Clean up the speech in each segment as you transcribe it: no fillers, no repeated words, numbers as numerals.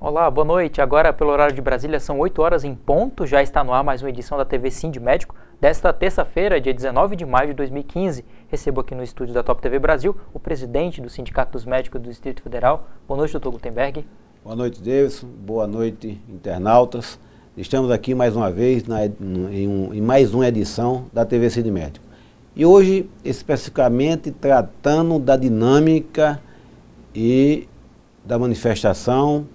Olá, boa noite. Agora, pelo horário de Brasília, são 8 horas em ponto. Já está no ar mais uma edição da TV Sindmédico desta terça-feira, dia 19 de maio de 2015. Recebo aqui no estúdio da Top TV Brasil o presidente do Sindicato dos Médicos do Distrito Federal. Boa noite, doutor Gutenberg. Boa noite, Davidson. Boa noite, internautas. Estamos aqui mais uma vez em mais uma edição da TV Sindmédico. E hoje, especificamente, tratando da dinâmica e da manifestação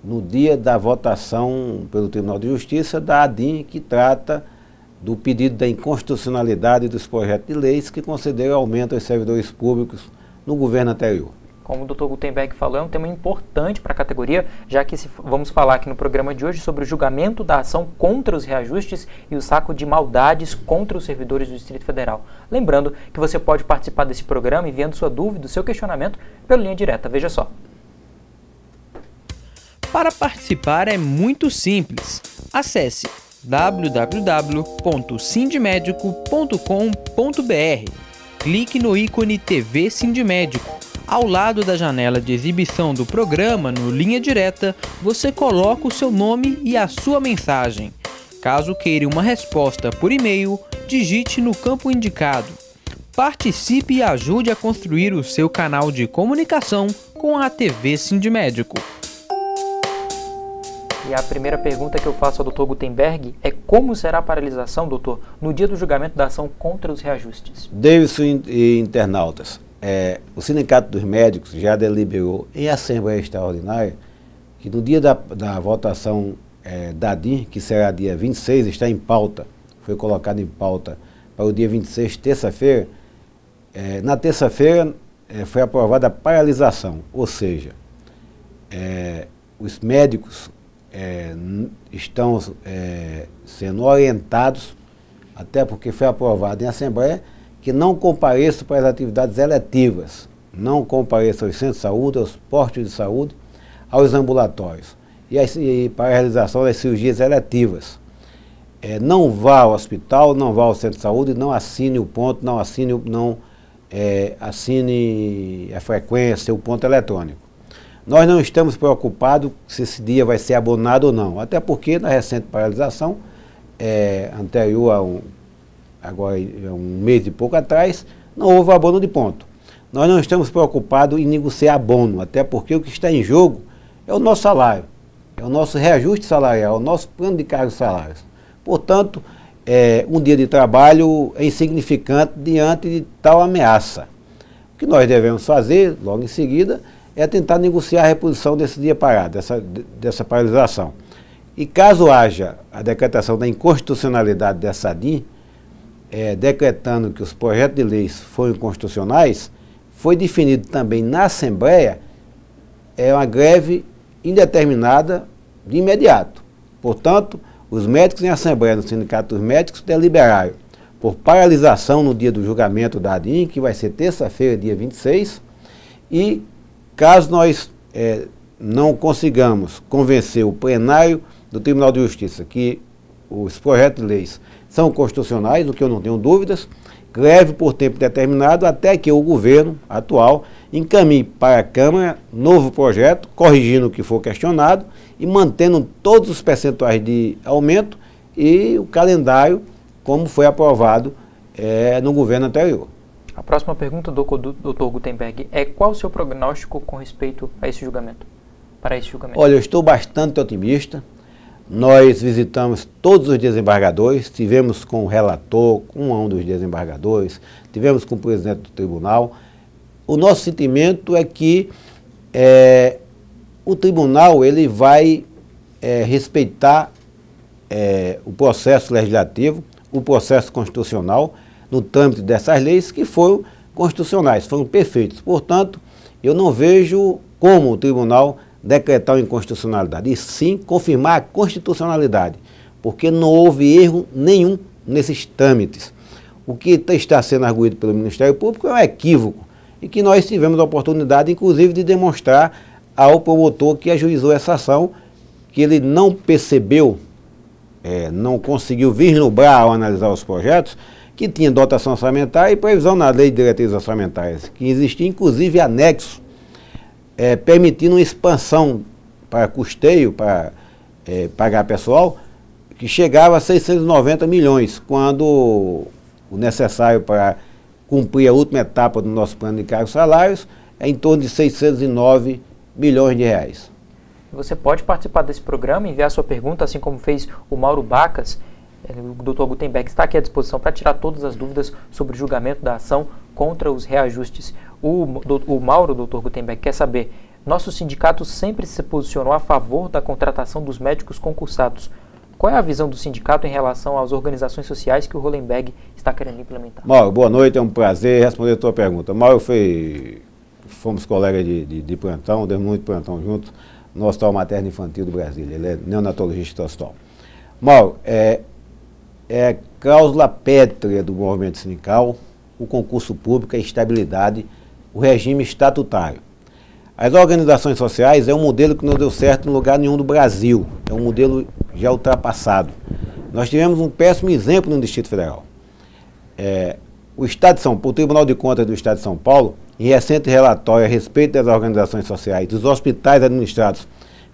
no dia da votação pelo Tribunal de Justiça da ADIM, que trata do pedido da inconstitucionalidade dos projetos de leis que concederam aumento aos servidores públicos no governo anterior. Como o Dr. Gutenberg falou, é um tema importante para a categoria, já que vamos falar aqui no programa de hoje sobre o julgamento da ação contra os reajustes e o saco de maldades contra os servidores do Distrito Federal. Lembrando que você pode participar desse programa enviando sua dúvida, seu questionamento pela linha direta. Veja só. Para participar é muito simples. Acesse www.sindmedico.com.br. Clique no ícone TV Sindmédico. Ao lado da janela de exibição do programa, no Linha Direta, você coloca o seu nome e a sua mensagem. Caso queira uma resposta por e-mail, digite no campo indicado. Participe e ajude a construir o seu canal de comunicação com a TV Sindmédico. E a primeira pergunta que eu faço ao Dr. Gutenberg é como será a paralisação, doutor, no dia do julgamento da ação contra os reajustes? Davidson e internautas, o Sindicato dos Médicos já deliberou em Assembleia Extraordinária que no dia da votação da ADIM, que será dia 26, está em pauta, foi colocado em pauta para o dia 26, terça-feira, na terça-feira foi aprovada a paralisação, ou seja, os médicos estão sendo orientados, até porque foi aprovado em Assembleia, que não compareçam para as atividades eletivas, não compareçam aos centros de saúde, aos postos de saúde, aos ambulatórios e para a realização das cirurgias eletivas. Não vá ao hospital, não vá ao centro de saúde, não assine o ponto, não assine a frequência, o ponto eletrônico. Nós não estamos preocupados se esse dia vai ser abonado ou não, até porque na recente paralisação, anterior agora um mês e pouco atrás, não houve abono de ponto. Nós não estamos preocupados em negociar abono, até porque o que está em jogo é o nosso salário, é o nosso reajuste salarial, o nosso plano de cargos e salários. Portanto, um dia de trabalho é insignificante diante de tal ameaça. O que nós devemos fazer, logo em seguida, é tentar negociar a reposição desse dia parado, dessa paralisação. E caso haja a decretação da inconstitucionalidade dessa ADIM, decretando que os projetos de leis foram inconstitucionais, foi definido também na Assembleia uma greve indeterminada de imediato. Portanto, os médicos em Assembleia no Sindicato dos Médicos deliberaram por paralisação no dia do julgamento da ADIM, que vai ser terça-feira, dia 26, e caso nós não consigamos convencer o plenário do Tribunal de Justiça que os projetos de leis são constitucionais, do que eu não tenho dúvidas, greve por tempo determinado até que o governo atual encaminhe para a Câmara novo projeto, corrigindo o que for questionado e mantendo todos os percentuais de aumento e o calendário como foi aprovado no governo anterior. A próxima pergunta do Dr. Gutenberg é qual o seu prognóstico com respeito a esse julgamento, para esse julgamento? Olha, eu estou bastante otimista. Nós visitamos todos os desembargadores, tivemos com o relator, com um dos desembargadores, tivemos com o presidente do tribunal. O nosso sentimento é que o tribunal ele vai respeitar o processo legislativo, o processo constitucional, no trâmite dessas leis que foram constitucionais, foram perfeitos. Portanto, eu não vejo como o tribunal decretar a inconstitucionalidade, e sim confirmar a constitucionalidade, porque não houve erro nenhum nesses trâmites. O que está sendo arguído pelo Ministério Público é um equívoco, e que nós tivemos a oportunidade, inclusive, de demonstrar ao promotor que ajuizou essa ação, que ele não percebeu, não conseguiu vislumbrar ao analisar os projetos, que tinha dotação orçamentária e previsão na Lei de Diretrizes Orçamentárias, que existia inclusive anexo, permitindo uma expansão para custeio, para pagar pessoal, que chegava a 690 milhões, quando o necessário para cumprir a última etapa do nosso plano de cargos e salários é em torno de 609 milhões de reais. Você pode participar desse programa, enviar sua pergunta, assim como fez o Mauro Bacas. O Dr. Gutenberg está aqui à disposição para tirar todas as dúvidas sobre o julgamento da ação contra os reajustes. O Mauro, Dr. Gutenberg, quer saber, nosso sindicato sempre se posicionou a favor da contratação dos médicos concursados. Qual é a visão do sindicato em relação às organizações sociais que o Hollenberg está querendo implementar? Mauro, boa noite, é um prazer responder a tua pergunta. Mauro, fomos colegas de plantão, demos muito plantão juntos no Hospital Materno Infantil do Brasília. Ele é neonatologista do hospital. Mauro, é cláusula pétrea do movimento sindical, o concurso público, a estabilidade, o regime estatutário. As organizações sociais é um modelo que não deu certo em lugar nenhum do Brasil, é um modelo já ultrapassado. Nós tivemos um péssimo exemplo no Distrito Federal. O Tribunal de Contas do Estado de São Paulo, em recente relatório a respeito das organizações sociais dos hospitais administrados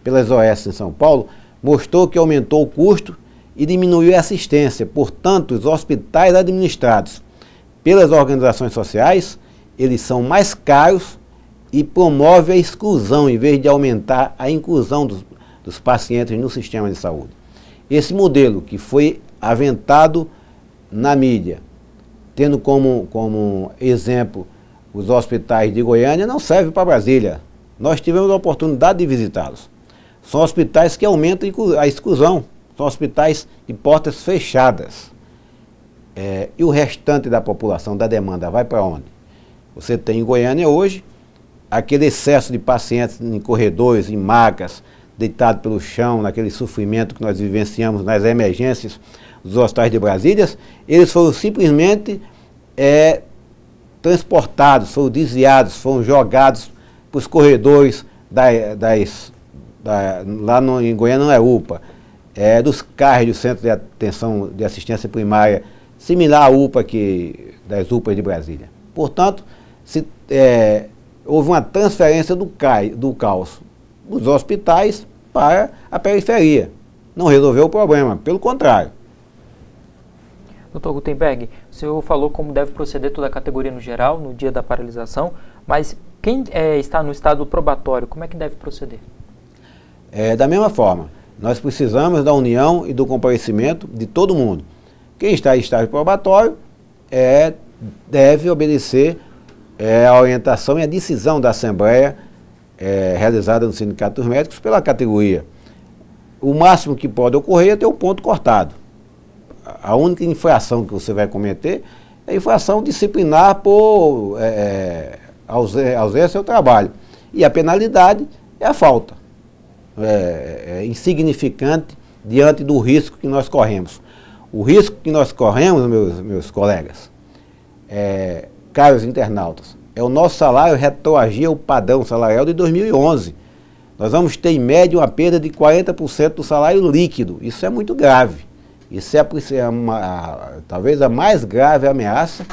pelas OS em São Paulo, mostrou que aumentou o custo e diminuiu a assistência. Portanto, os hospitais administrados pelas organizações sociais, eles são mais caros e promovem a exclusão, em vez de aumentar a inclusão dos pacientes no sistema de saúde. Esse modelo que foi aventado na mídia, tendo como exemplo os hospitais de Goiânia, não serve para Brasília. Nós tivemos a oportunidade de visitá-los. São hospitais que aumentam a exclusão, são hospitais de portas fechadas. E o restante da população, da demanda, vai para onde? Você tem em Goiânia hoje aquele excesso de pacientes em corredores, em macas, deitados pelo chão, naquele sofrimento que nós vivenciamos nas emergências dos hospitais de Brasília. Eles foram simplesmente transportados, foram desviados, foram jogados para os corredores lá em Goiânia não é UPA, dos CARs, do Centro de Atenção de Assistência Primária, similar à UPA das UPAs de Brasília. Portanto, houve uma transferência do caos dos hospitais para a periferia. Não resolveu o problema, pelo contrário. Dr. Gutenberg, o senhor falou como deve proceder toda a categoria no geral, no dia da paralisação, mas quem está no estado probatório, como é que deve proceder? Da mesma forma, nós precisamos da união e do comparecimento de todo mundo. Quem está em estágio probatório deve obedecer a orientação e a decisão da Assembleia realizada no Sindicato dos Médicos pela categoria. O máximo que pode ocorrer é ter o ponto cortado. A única infração que você vai cometer é a infração disciplinar por ausência ao trabalho. E a penalidade é a falta. É insignificante diante do risco que nós corremos. O risco que nós corremos, meus colegas, caros internautas, é o nosso salário retroagir ao padrão salarial de 2011. Nós vamos ter, em média, uma perda de 40% do salário líquido. Isso é muito grave. Isso talvez a mais grave ameaça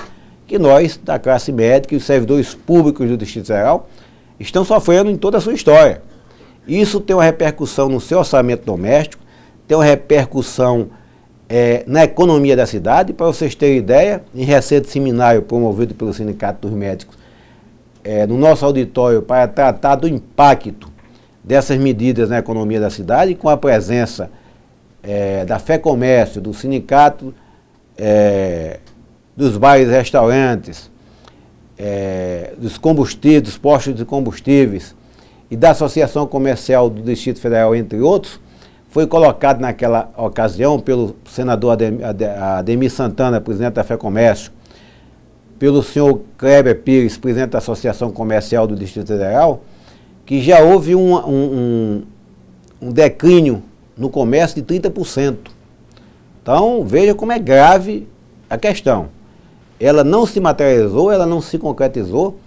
que nós, da classe médica e os servidores públicos do Distrito Federal, estão sofrendo em toda a sua história. Isso tem uma repercussão no seu orçamento doméstico, tem uma repercussão na economia da cidade. Para vocês terem ideia, em recente seminário promovido pelo Sindicato dos Médicos, no nosso auditório, para tratar do impacto dessas medidas na economia da cidade, com a presença da FEComércio, do sindicato, dos bares e restaurantes, dos combustíveis, dos postos de combustíveis e da Associação Comercial do Distrito Federal, entre outros, foi colocado naquela ocasião pelo senador Ademir Santana, presidente da FEComércio, pelo senhor Kleber Pires, presidente da Associação Comercial do Distrito Federal, que já houve um declínio no comércio de 30%. Então, veja como é grave a questão. Ela não se materializou, ela não se concretizou,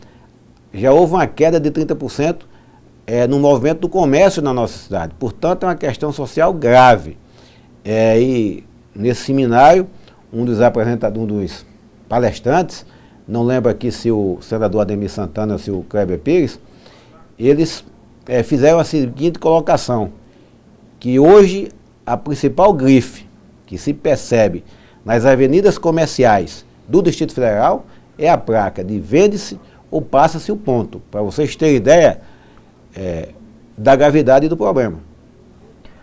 já houve uma queda de 30% no movimento do comércio na nossa cidade. Portanto, é uma questão social grave. E nesse seminário, um dos palestrantes, não lembro aqui se o senador Ademir Santana ou se o Kleber Pires, eles fizeram a seguinte colocação, que hoje a principal grife que se percebe nas avenidas comerciais do Distrito Federal é a placa de vende-se ou passa-se o ponto, para vocês terem ideia da gravidade do problema.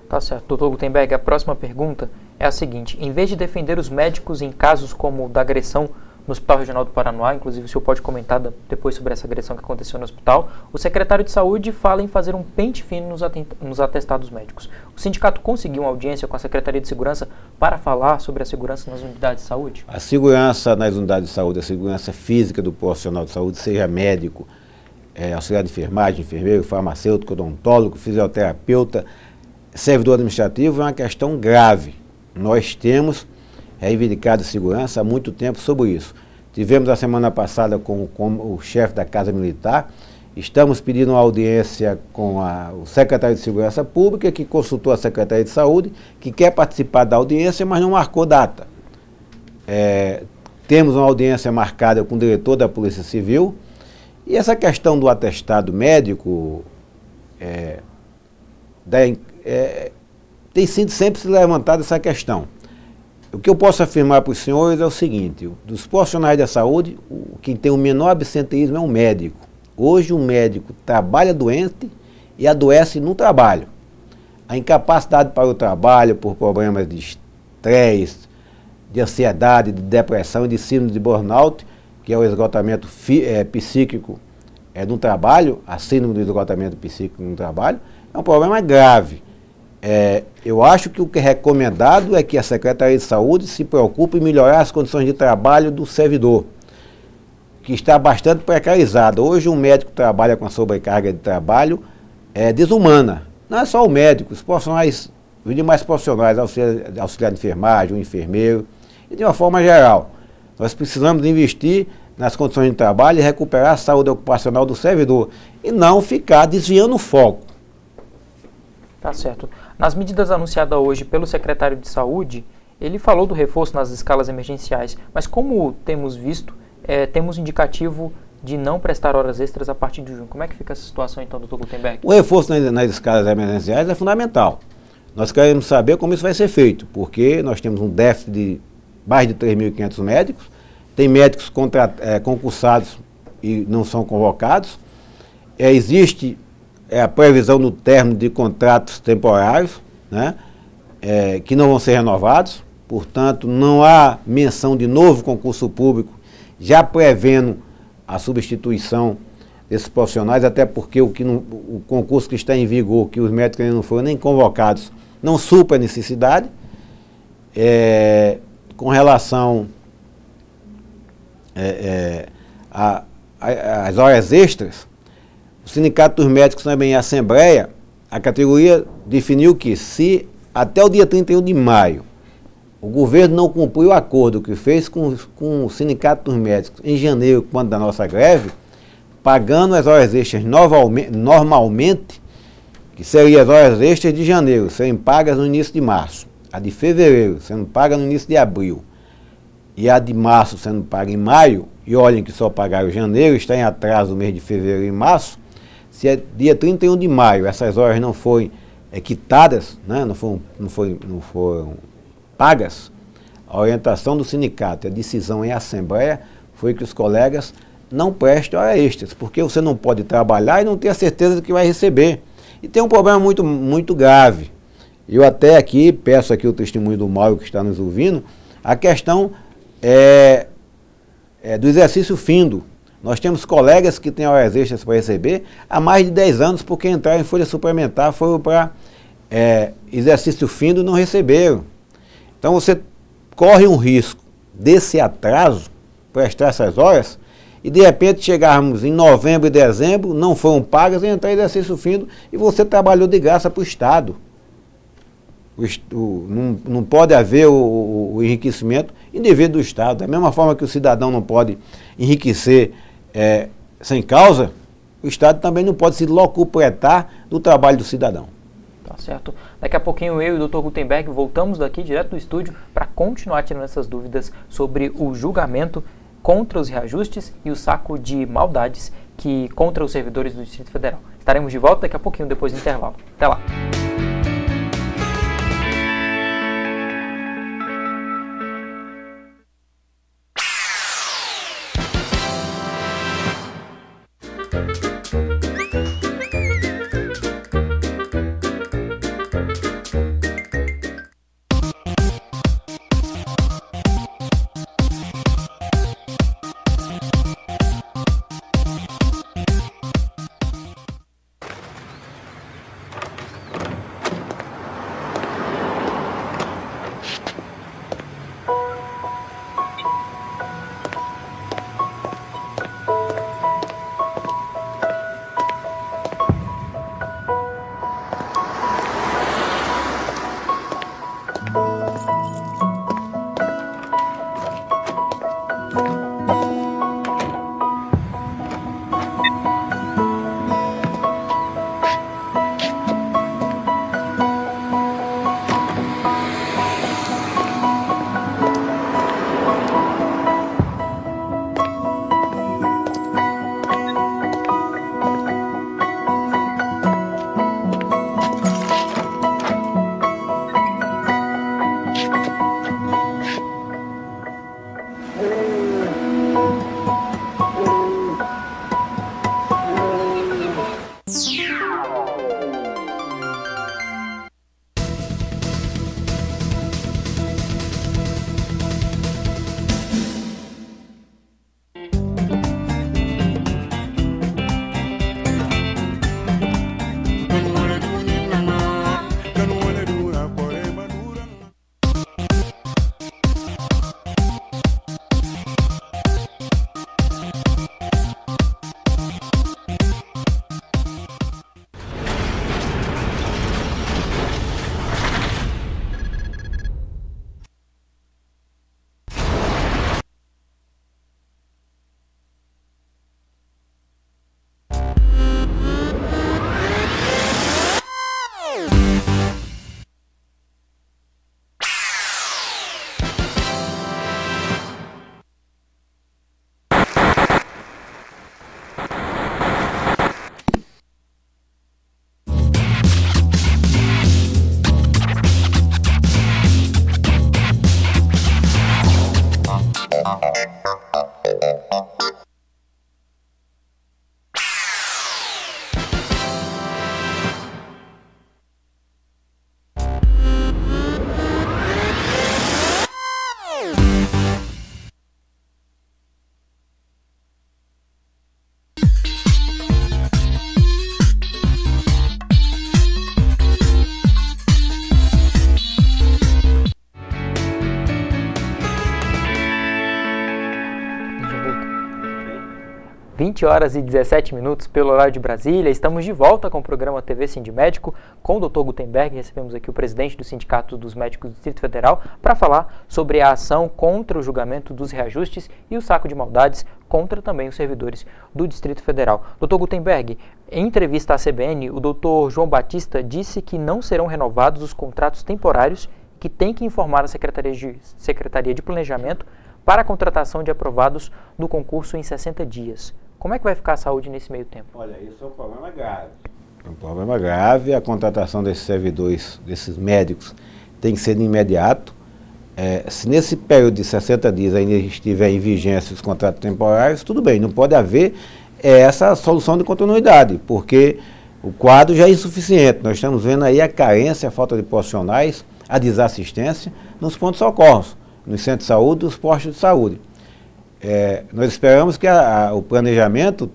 Tá certo. Doutor Gutenberg, a próxima pergunta é a seguinte: em vez de defender os médicos em casos como o da agressão no Hospital Regional do Paranoá, inclusive o senhor pode comentar depois sobre essa agressão que aconteceu no hospital, o secretário de Saúde fala em fazer um pente fino nos atestados médicos. O sindicato conseguiu uma audiência com a Secretaria de Segurança para falar sobre a segurança nas unidades de saúde? A segurança nas unidades de saúde, a segurança física do profissional de saúde, seja médico, auxiliar de enfermagem, enfermeiro, farmacêutico, odontólogo, fisioterapeuta, servidor administrativo, é uma questão grave. Nós temos reivindicado segurança há muito tempo sobre isso. Tivemos a semana passada com o chefe da Casa Militar, estamos pedindo uma audiência com o secretário de Segurança Pública, que consultou a Secretaria de Saúde, que quer participar da audiência, mas não marcou data. Temos uma audiência marcada com o diretor da Polícia Civil, e essa questão do atestado médico tem sido sempre se levantada essa questão. O que eu posso afirmar para os senhores é o seguinte: dos profissionais da saúde, quem tem o menor absenteísmo é um médico. Hoje, um médico trabalha doente e adoece no trabalho. A incapacidade para o trabalho por problemas de estresse, de ansiedade, de depressão e de síndrome de burnout, que é o esgotamento psíquico no trabalho, a síndrome do esgotamento psíquico no trabalho, é um problema grave. Eu acho que o que é recomendado é que a Secretaria de Saúde se preocupe em melhorar as condições de trabalho do servidor, que está bastante precarizado. Hoje um médico trabalha com a sobrecarga de trabalho desumana. Não é só o médico, os profissionais, os demais profissionais, auxiliar de enfermagem, o enfermeiro, e de uma forma geral. Nós precisamos investir nas condições de trabalho e recuperar a saúde ocupacional do servidor, e não ficar desviando o foco. Tá certo. Nas medidas anunciadas hoje pelo secretário de Saúde, ele falou do reforço nas escalas emergenciais, mas como temos visto, temos indicativo de não prestar horas extras a partir de junho. Como é que fica essa situação então, doutor Gutenberg? O reforço nas escalas emergenciais é fundamental. Nós queremos saber como isso vai ser feito, porque nós temos um déficit de mais de 3.500 médicos, tem médicos concursados e não são convocados, existe a previsão do término de contratos temporários, né, que não vão ser renovados, portanto, não há menção de novo concurso público, já prevendo a substituição desses profissionais, até porque o concurso que está em vigor, que os médicos ainda não foram nem convocados, não supra a necessidade. Com relação às horas extras, o Sindicato dos Médicos também em Assembleia, a categoria definiu que se até o dia 31 de maio o governo não cumpriu o acordo que fez com o Sindicato dos Médicos em janeiro, quando da nossa greve, pagando as horas extras normalmente, que seriam as horas extras de janeiro, serem pagas no início de março, a de fevereiro sendo paga no início de abril, e a de março sendo paga em maio, e olhem que só pagaram janeiro, está em atraso no mês de fevereiro e março. Se é dia 31 de maio essas horas não forem quitadas, né, não foram pagas, a orientação do sindicato, a decisão em assembleia foi que os colegas não prestem horas extras, porque você não pode trabalhar e não ter a certeza de que vai receber. E tem um problema muito, muito grave. Eu até aqui peço aqui o testemunho do Mauro que está nos ouvindo, a questão do exercício findo. Nós temos colegas que têm horas extras para receber há mais de 10 anos, porque entraram em folha suplementar, foram para exercício findo e não receberam. Então você corre um risco desse atraso, prestar essas horas, e de repente chegarmos em novembro e dezembro, não foram pagas, e entrar em exercício findo, e você trabalhou de graça para o Estado. Não pode haver o enriquecimento indevido do Estado. Da mesma forma que o cidadão não pode enriquecer sem causa, o Estado também não pode se locupletar do trabalho do cidadão. Tá certo. Daqui a pouquinho eu e o Dr. Gutenberg voltamos daqui direto do estúdio para continuar tirando essas dúvidas sobre o julgamento contra os reajustes e o saco de maldades contra os servidores do Distrito Federal. Estaremos de volta daqui a pouquinho, depois do intervalo. Até lá! Às 20h17 pelo horário de Brasília. Estamos de volta com o programa TV Sindmédico com o Dr. Gutenberg. Recebemos aqui o presidente do Sindicato dos Médicos do Distrito Federal para falar sobre a ação contra o julgamento dos reajustes e o saco de maldades contra também os servidores do Distrito Federal. Dr. Gutenberg, em entrevista à CBN, o Dr. João Batista disse que não serão renovados os contratos temporários, que tem que informar a Secretaria de Planejamento para a contratação de aprovados no concurso em 60 dias. Como é que vai ficar a saúde nesse meio tempo? Olha, isso é um problema grave. É um problema grave. A contratação desses servidores, desses médicos, tem que ser de imediato. Se nesse período de 60 dias ainda estiver em vigência os contratos temporários, tudo bem, não pode haver essa solução de continuidade, porque o quadro já é insuficiente. Nós estamos vendo aí a carência, a falta de profissionais, a desassistência nos pontos de socorro, nos centros de saúde e os postos de saúde. Nós esperamos que o planejamento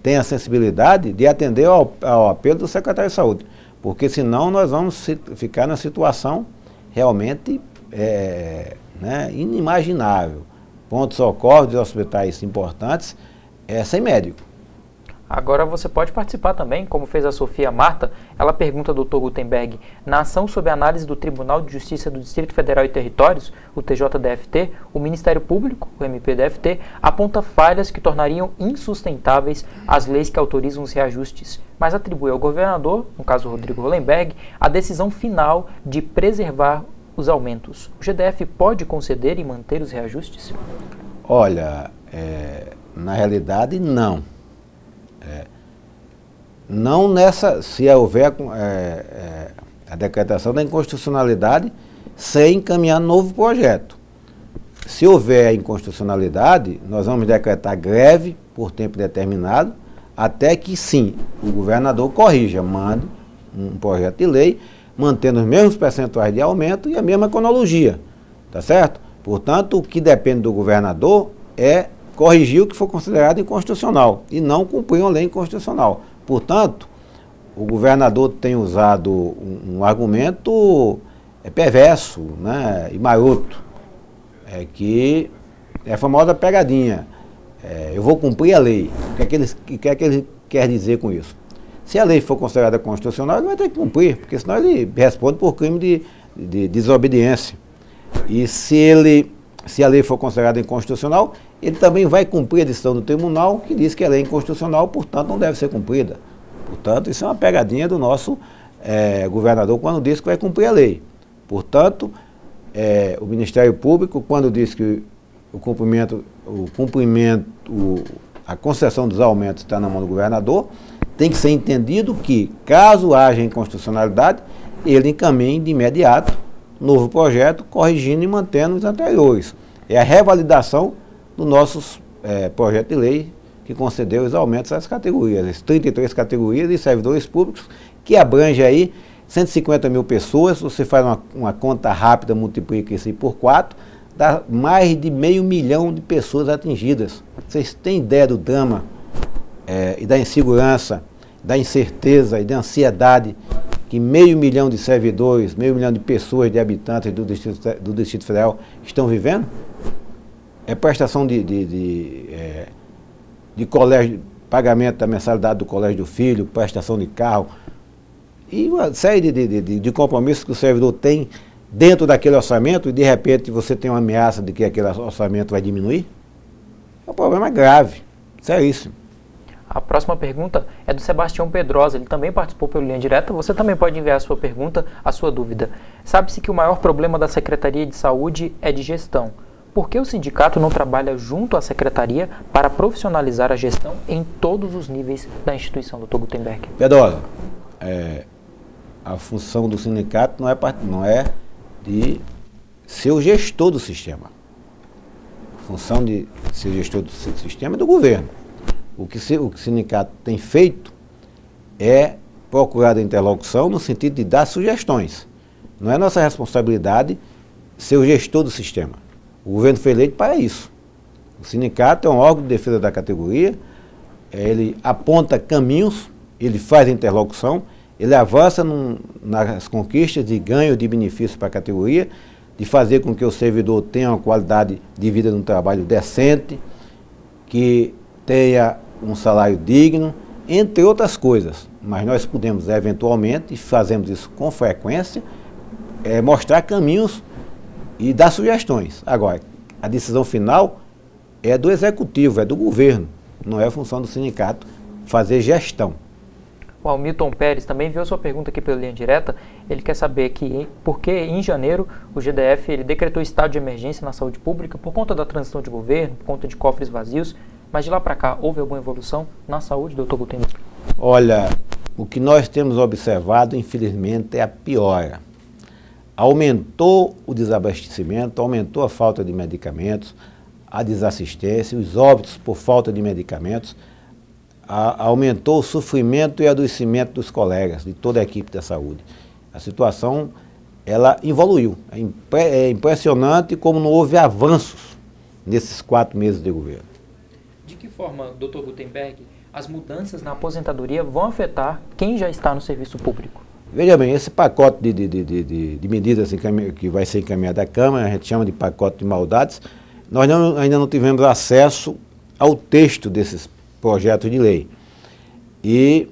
tenha a sensibilidade de atender ao apelo do secretário de saúde, porque senão nós vamos ficar na situação realmente inimaginável. Pontos de socorro de hospitais importantes sem médico. Agora você pode participar também, como fez a Sofia Marta. Ela pergunta ao Dr. Gutenberg: na ação sob análise do Tribunal de Justiça do Distrito Federal e Territórios, o TJDFT, o Ministério Público, o MPDFT, aponta falhas que tornariam insustentáveis as leis que autorizam os reajustes, mas atribui ao governador, no caso Rodrigo Hollenberg, a decisão final de preservar os aumentos. O GDF pode conceder e manter os reajustes? Olha, na realidade não. Não nessa, se houver a decretação da inconstitucionalidade sem encaminhar novo projeto. Se houver inconstitucionalidade, nós vamos decretar greve por tempo determinado, até que sim, o governador corrija, mande um projeto de lei, mantendo os mesmos percentuais de aumento e a mesma cronologia, tá certo? Portanto, o que depende do governador é corrigir o que for considerado inconstitucional e não cumprir uma lei inconstitucional. Portanto, o governador tem usado um argumento perverso, né, e maroto, que é a famosa pegadinha. Eu vou cumprir a lei. O que é que ele quer dizer com isso? Se a lei for considerada constitucional, ele vai ter que cumprir, porque senão ele responde por crime de desobediência. E se a lei for considerada inconstitucional, ele também vai cumprir a decisão do tribunal que diz que a lei é inconstitucional, portanto não deve ser cumprida. Portanto, isso é uma pegadinha do nosso governador quando diz que vai cumprir a lei. Portanto, o Ministério Público, quando diz que a concessão dos aumentos está na mão do governador, tem que ser entendido que, caso haja inconstitucionalidade, ele encaminhe de imediato novo projeto, corrigindo e mantendo os anteriores. É a revalidação do nosso projeto de lei que concedeu os aumentos às categorias, as 33 categorias de servidores públicos, que abrange aí 150 mil pessoas. Você faz uma conta rápida, multiplica isso aí por 4, dá mais de 500 mil de pessoas atingidas. Vocês têm ideia do drama e da insegurança, da incerteza e da ansiedade que 500 mil de servidores, 500 mil de pessoas, de habitantes do Distrito Federal estão vivendo? É prestação de colégio, pagamento da mensalidade do colégio do filho, prestação de carro, e uma série de compromissos que o servidor tem dentro daquele orçamento, e de repente você tem uma ameaça de que aquele orçamento vai diminuir. É um problema grave, seríssimo. A próxima pergunta é do Sebastião Pedrosa, ele também participou pelo Linha Direta. Você também pode enviar a sua pergunta, a sua dúvida. Sabe-se que o maior problema da Secretaria de Saúde é de gestão. Por que o sindicato não trabalha junto à Secretaria para profissionalizar a gestão em todos os níveis da instituição, Dr. Gutenberg? Pedrosa, a função do sindicato não é de ser o gestor do sistema. A função de ser gestor do sistema é do governo. O que o sindicato tem feito é procurar a interlocução no sentido de dar sugestões. Não é nossa responsabilidade ser o gestor do sistema. O governo foi eleito para isso. O sindicato é um órgão de defesa da categoria, ele aponta caminhos, ele faz a interlocução, ele avança nas conquistas de ganho de benefícios para a categoria, de fazer com que o servidor tenha uma qualidade de vida num trabalho decente, que tenha um salário digno, entre outras coisas. Mas nós podemos, eventualmente, e fazemos isso com frequência, mostrar caminhos e dar sugestões. Agora, a decisão final é do executivo, é do governo, não é função do sindicato fazer gestão. O Hamilton Pérez também enviou sua pergunta aqui pela Linha Direta. Ele quer saber por que em janeiro o GDF ele decretou estado de emergência na saúde pública por conta da transição de governo, por conta de cofres vazios. Mas de lá para cá, houve alguma evolução na saúde, doutor Gutenberg? Olha, o que nós temos observado, infelizmente, é a piora. Aumentou o desabastecimento, aumentou a falta de medicamentos, a desassistência, os óbitos por falta de medicamentos, aumentou o sofrimento e adoecimento dos colegas, de toda a equipe da saúde. A situação, ela evoluiu. É impressionante como não houve avanços nesses 4 meses de governo. De que forma, doutor Gutenberg, as mudanças na aposentadoria vão afetar quem já está no serviço público? Veja bem, esse pacote de medidas que vai ser encaminhado à Câmara, a gente chama de pacote de maldades, nós ainda não tivemos acesso ao texto desses projetos de lei. E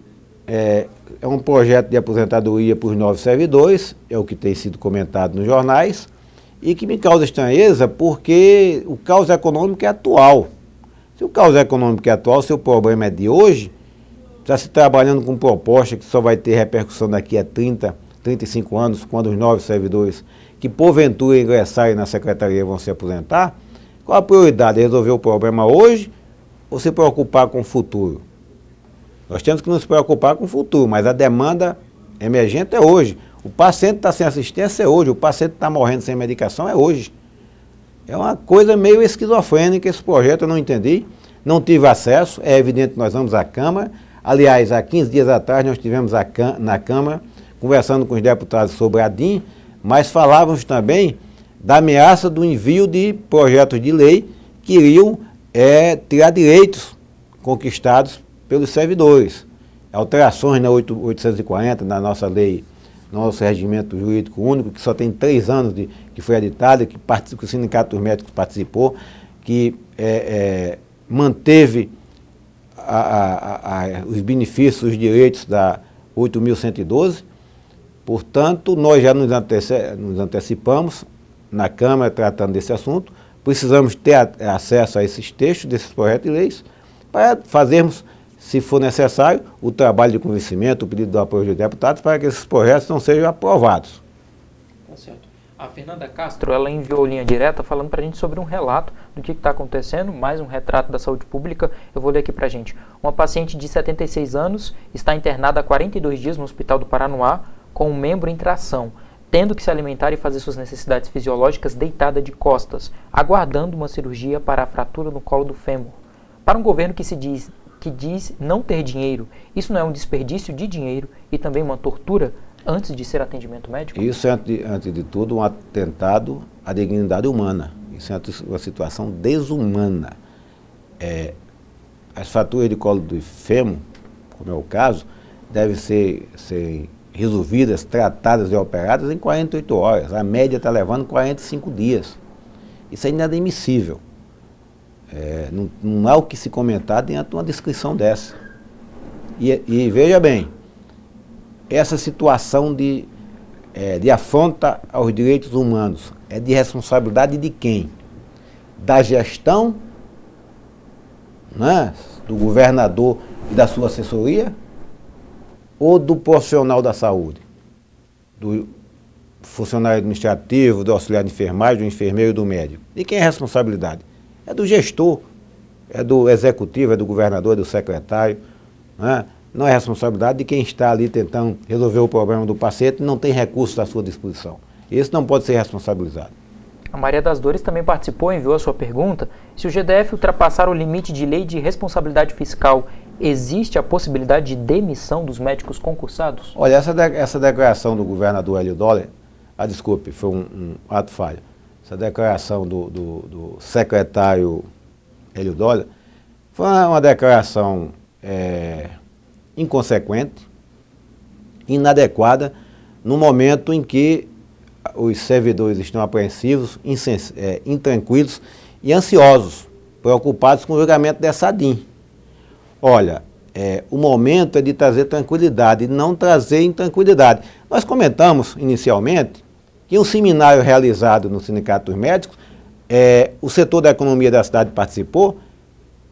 é um projeto de aposentadoria para os novos servidores, é o que tem sido comentado nos jornais, e que me causa estranheza porque o caos econômico é atual. Se o caos econômico é atual, se o problema é de hoje, está se trabalhando com proposta que só vai ter repercussão daqui a 30, 35 anos, quando os novos servidores que porventura ingressarem na secretaria vão se aposentar. Qual a prioridade? Resolver o problema hoje ou se preocupar com o futuro? Nós temos que nos preocupar com o futuro, mas a demanda emergente é hoje. O paciente está sem assistência é hoje, o paciente está morrendo sem medicação é hoje. É uma coisa meio esquizofrênica esse projeto, eu não entendi, não tive acesso, é evidente que nós vamos à Câmara. Aliás, há 15 dias atrás nós estivemos na Câmara conversando com os deputados sobre a DIN, mas falávamos também da ameaça do envio de projetos de lei que iriam tirar direitos conquistados pelos servidores. Alterações na 840, na nossa lei, no nosso regimento jurídico único, que só tem 3 anos que foi editada, que o Sindicato dos Médicos participou, que manteve os benefícios, os direitos da 8.112. Portanto, nós já nos antecipamos na Câmara tratando desse assunto. Precisamos ter acesso a esses textos, desses projetos de leis, para fazermos, se for necessário, o trabalho de convencimento, o pedido do apoio dos deputados, para que esses projetos não sejam aprovados. Tá certo. A Fernanda Castro, ela enviou linha direta falando para a gente sobre um relato do que está acontecendo, mais um retrato da saúde pública. Eu vou ler aqui para a gente. Uma paciente de 76 anos está internada há 42 dias no Hospital do Paranoá com um membro em tração, tendo que se alimentar e fazer suas necessidades fisiológicas deitada de costas, aguardando uma cirurgia para a fratura no colo do fêmur. Para um governo que diz não ter dinheiro, isso não é um desperdício de dinheiro e também uma tortura antes de ser atendimento médico? Isso é, antes de tudo, um atentado à dignidade humana. Isso é uma situação desumana. As fraturas de colo do fêmur, como é o caso, devem ser resolvidas, tratadas e operadas em 48 horas. A média está levando 45 dias. Isso é inadmissível. Não há o que se comentar diante de uma descrição dessa. E veja bem, essa situação de afronta aos direitos humanos é de responsabilidade de quem? Da gestão, né, do governador e da sua assessoria? Ou do profissional da saúde? Do funcionário administrativo, do auxiliar de enfermagem, do enfermeiro e do médico? De quem é a responsabilidade? É do gestor, é do executivo, é do governador, é do secretário, né? Não é responsabilidade de quem está ali tentando resolver o problema do paciente e não tem recursos à sua disposição. Esse não pode ser responsabilizado. A Maria das Dores também participou e enviou a sua pergunta. Se o GDF ultrapassar o limite de lei de responsabilidade fiscal, existe a possibilidade de demissão dos médicos concursados? Olha, essa declaração do governador Hélio Doller, desculpe, foi um ato falho. Essa declaração do secretário Hélio Doller foi uma declaração inconsequente, inadequada, no momento em que os servidores estão apreensivos, intranquilos e ansiosos, preocupados com o julgamento dessa DIN. Olha, o momento é de trazer tranquilidade e não trazer intranquilidade. Nós comentamos inicialmente que um seminário realizado no Sindicato dos Médicos, o setor da economia da cidade participou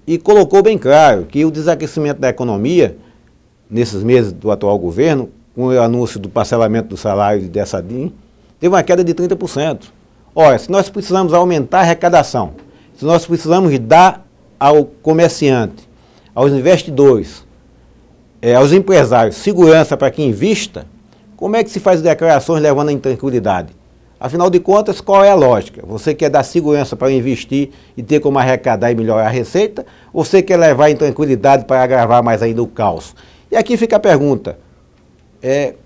e colocou bem claro que o desaquecimento da economia, nesses meses do atual governo, com o anúncio do parcelamento do salário dessa DIN, teve uma queda de 30%. Olha, se nós precisamos aumentar a arrecadação, se nós precisamos dar ao comerciante, aos investidores, aos empresários, segurança para que invista, como é que se faz declarações levando à intranquilidade? Afinal de contas, qual é a lógica? Você quer dar segurança para investir e ter como arrecadar e melhorar a receita? Ou você quer levar em tranquilidade para agravar mais ainda o caos? E aqui fica a pergunta,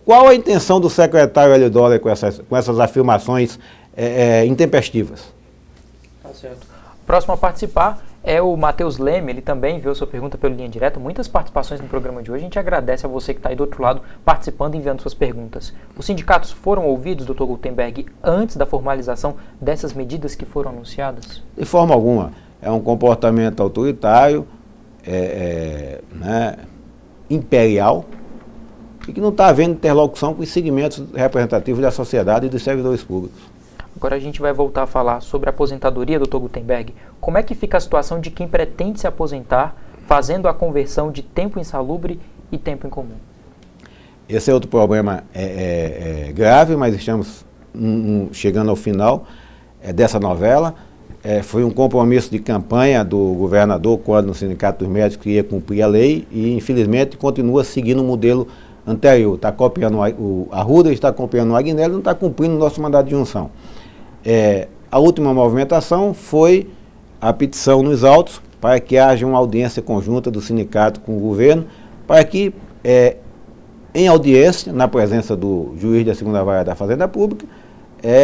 qual a intenção do secretário Hélio Doller com essas afirmações intempestivas? Tá certo. Próximo a participar é o Matheus Leme, ele também enviou sua pergunta pelo Linha Direta. Muitas participações no programa de hoje. A gente agradece a você que está aí do outro lado participando e enviando suas perguntas. Os sindicatos foram ouvidos, Dr. Gutenberg, antes da formalização dessas medidas que foram anunciadas? De forma alguma. É um comportamento autoritário, imperial, e que não está havendo interlocução com os segmentos representativos da sociedade e dos servidores públicos. Agora a gente vai voltar a falar sobre a aposentadoria, Dr. Gutenberg. Como é que fica a situação de quem pretende se aposentar fazendo a conversão de tempo insalubre e tempo em comum? Esse é outro problema grave, mas estamos chegando ao final dessa novela. Foi um compromisso de campanha do governador, quando no Sindicato dos Médicos ia cumprir a lei, e infelizmente continua seguindo o modelo anterior. Está copiando a Ruda, está copiando o Agnello, não está cumprindo o nosso mandato de junção. A última movimentação foi a petição nos autos para que haja uma audiência conjunta do sindicato com o governo, para que, em audiência, na presença do juiz da segunda vara da Fazenda Pública,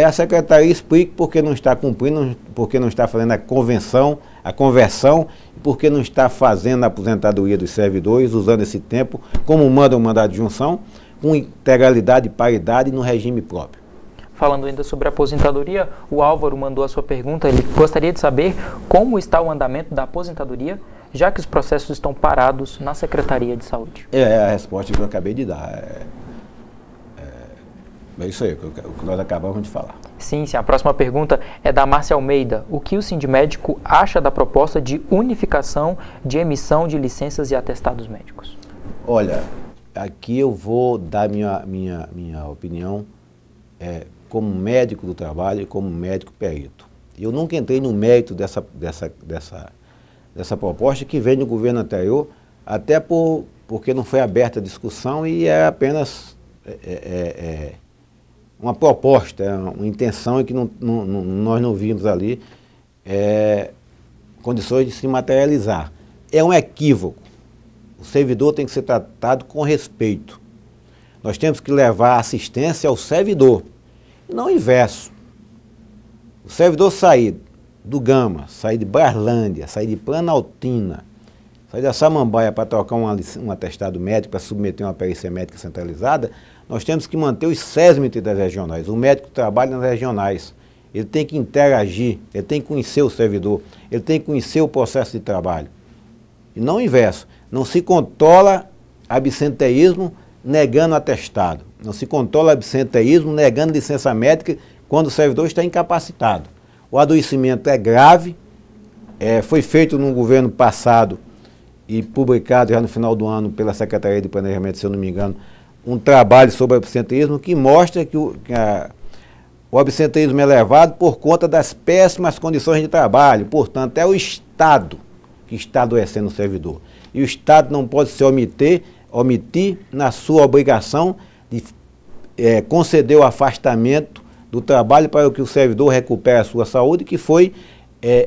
a secretaria explique por que não está cumprindo, por que não está fazendo a conversão, por que não está fazendo a aposentadoria dos servidores, usando esse tempo, como manda o mandato de junção, com integralidade e paridade no regime próprio. Falando ainda sobre a aposentadoria, o Álvaro mandou a sua pergunta, ele gostaria de saber como está o andamento da aposentadoria, já que os processos estão parados na Secretaria de Saúde. É a resposta que eu acabei de dar. É isso aí, o que nós acabamos de falar. Sim, a próxima pergunta é da Márcia Almeida. O que o Sindmédico acha da proposta de unificação de emissão de licenças e atestados médicos? Olha, aqui eu vou dar minha opinião como médico do trabalho e como médico perito. Eu nunca entrei no mérito dessa proposta que vem do governo anterior, até porque não foi aberta a discussão e é apenas uma proposta, uma intenção e que nós não vimos ali condições de se materializar. É um equívoco. O servidor tem que ser tratado com respeito. Nós temos que levar assistência ao servidor, e não o inverso. O servidor sair do Gama, sair de Brarlândia, sair de Planaltina, sair da Samambaia para trocar um atestado médico, para submeter uma perícia médica centralizada, nós temos que manter os SESMIT das regionais. O médico trabalha nas regionais. Ele tem que interagir, ele tem que conhecer o servidor, ele tem que conhecer o processo de trabalho. E não o inverso. Não se controla absenteísmo negando atestado. Não se controla absenteísmo negando licença médica quando o servidor está incapacitado. O adoecimento é grave, foi feito no governo passado e publicado já no final do ano pela Secretaria de Planejamento, se eu não me engano, um trabalho sobre absenteísmo que mostra que o absenteísmo é elevado por conta das péssimas condições de trabalho. Portanto, é o Estado que está adoecendo o servidor. E o Estado não pode se omitir na sua obrigação de conceder o afastamento do trabalho para que o servidor recupere a sua saúde, que foi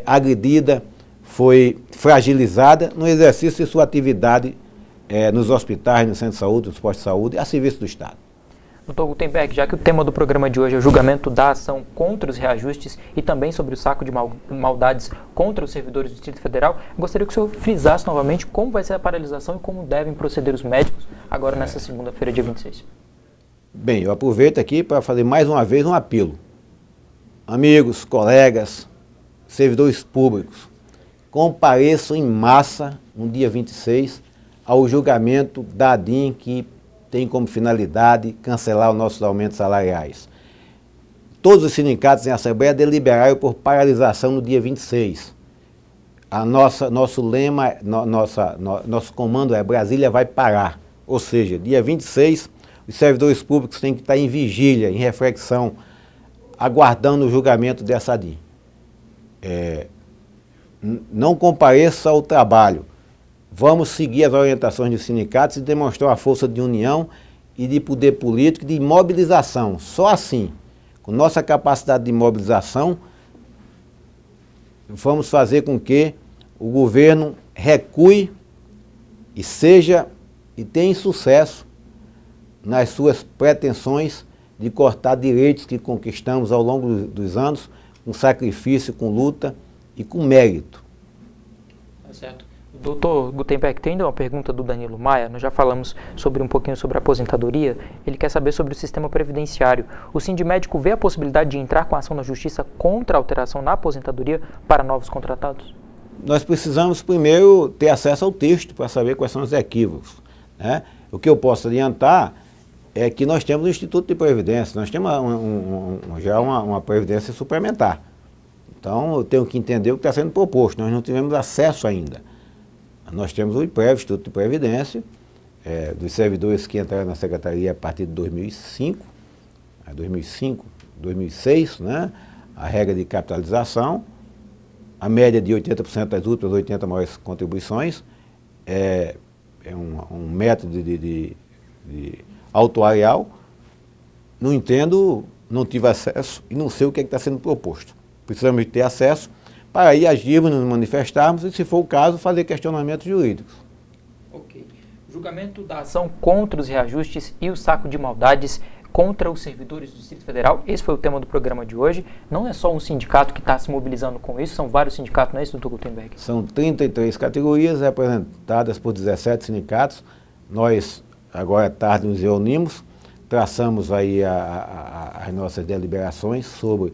agredida, foi fragilizada no exercício de sua atividade nos hospitais, no centro de saúde, nos postos de saúde, a serviço do Estado. Dr. Gutenberg, já que o tema do programa de hoje é o julgamento da ação contra os reajustes e também sobre o saco de maldades contra os servidores do Distrito Federal, gostaria que o senhor frisasse novamente como vai ser a paralisação e como devem proceder os médicos agora nessa segunda-feira, dia 26. Bem, eu aproveito aqui para fazer mais uma vez um apelo. Amigos, colegas, servidores públicos, compareçam em massa no dia 26 ao julgamento da ADIM, que tem como finalidade cancelar os nossos aumentos salariais. Todos os sindicatos em Assembleia deliberaram por paralisação no dia 26. Nosso lema, nosso comando é Brasília vai parar. Ou seja, dia 26, os servidores públicos têm que estar em vigília, em reflexão, aguardando o julgamento dessa ADIM. Não compareça ao trabalho. Vamos seguir as orientações dos sindicatos e demonstrar a força de união e de poder político e de mobilização. Só assim, com nossa capacidade de mobilização, vamos fazer com que o governo recue e tenha sucesso nas suas pretensões de cortar direitos que conquistamos ao longo dos anos, com sacrifício, com luta e com mérito. Tá certo. Doutor Gutenberg, tem ainda uma pergunta do Danilo Maia. Nós já falamos um pouquinho sobre a aposentadoria. Ele quer saber sobre o sistema previdenciário. O Sindmédico vê a possibilidade de entrar com ação na justiça contra a alteração na aposentadoria para novos contratados? Nós precisamos primeiro ter acesso ao texto para saber quais são os equívocos, né? O que eu posso adiantar é que nós temos o Instituto de Previdência, nós temos já uma previdência suplementar. Então eu tenho que entender o que está sendo proposto, nós não tivemos acesso ainda. Nós temos o IPREV, Instituto de Previdência, dos servidores que entraram na Secretaria a partir de 2005, 2006, né? A regra de capitalização, a média de 80% das últimas 80 maiores contribuições, é um método de autuarial. Não entendo, não tive acesso e não sei o que está sendo proposto. Precisamos ter acesso para aí agirmos, nos manifestarmos e, se for o caso, fazer questionamentos jurídicos. Ok. Julgamento da ação contra os reajustes e o saco de maldades contra os servidores do Distrito Federal. Esse foi o tema do programa de hoje. Não é só um sindicato que está se mobilizando com isso, são vários sindicatos, não é isso, Dr. Gutenberg? São 33 categorias representadas por 17 sindicatos. Nós, agora à tarde, nos reunimos, traçamos aí as nossas deliberações sobre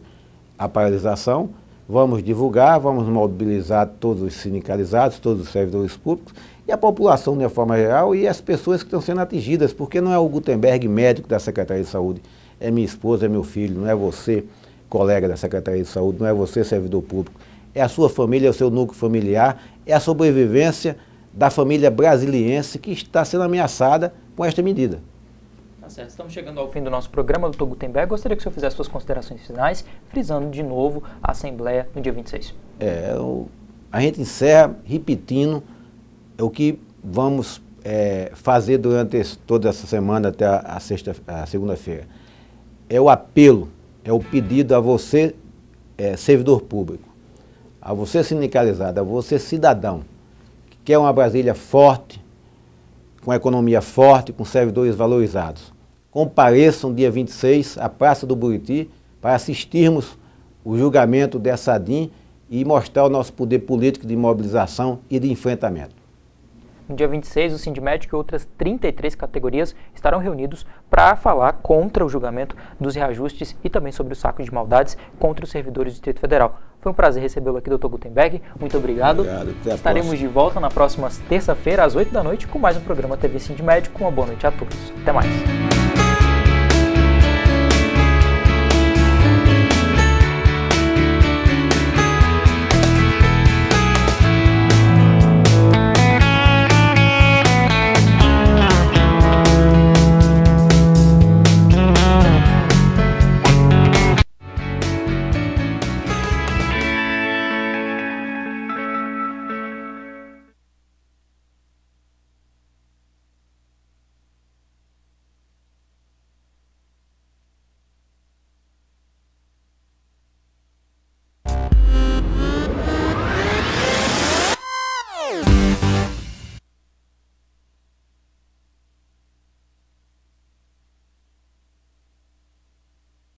a paralisação. Vamos divulgar, vamos mobilizar todos os sindicalizados, todos os servidores públicos e a população de uma forma geral e as pessoas que estão sendo atingidas, porque não é o Gutenberg, médico da Secretaria de Saúde, é minha esposa, é meu filho, não é você, colega da Secretaria de Saúde, não é você, servidor público, é a sua família, é o seu núcleo familiar, é a sobrevivência da família brasiliense que está sendo ameaçada com esta medida. Tá certo. Estamos chegando ao fim do nosso programa, Dr. Gutenberg. Gostaria que o senhor fizesse suas considerações finais, frisando de novo a Assembleia no dia 26. A gente encerra repetindo o que vamos fazer durante toda essa semana até a segunda-feira. É o apelo, é o pedido a você, servidor público, a você sindicalizado, a você cidadão, que quer uma Brasília forte, com economia forte, com servidores valorizados. Compareçam dia 26 à Praça do Buriti para assistirmos o julgamento dessa ADIM e mostrar o nosso poder político de mobilização e de enfrentamento. No dia 26, o Sindmédico e outras 33 categorias estarão reunidos para falar contra o julgamento dos reajustes e também sobre o saco de maldades contra os servidores do Distrito Federal. Foi um prazer recebê-lo aqui, Dr. Gutenberg. Muito obrigado. Estaremos de volta na próxima terça-feira, às 8 da noite, com mais um programa TV Sindmédico. Uma boa noite a todos. Até mais.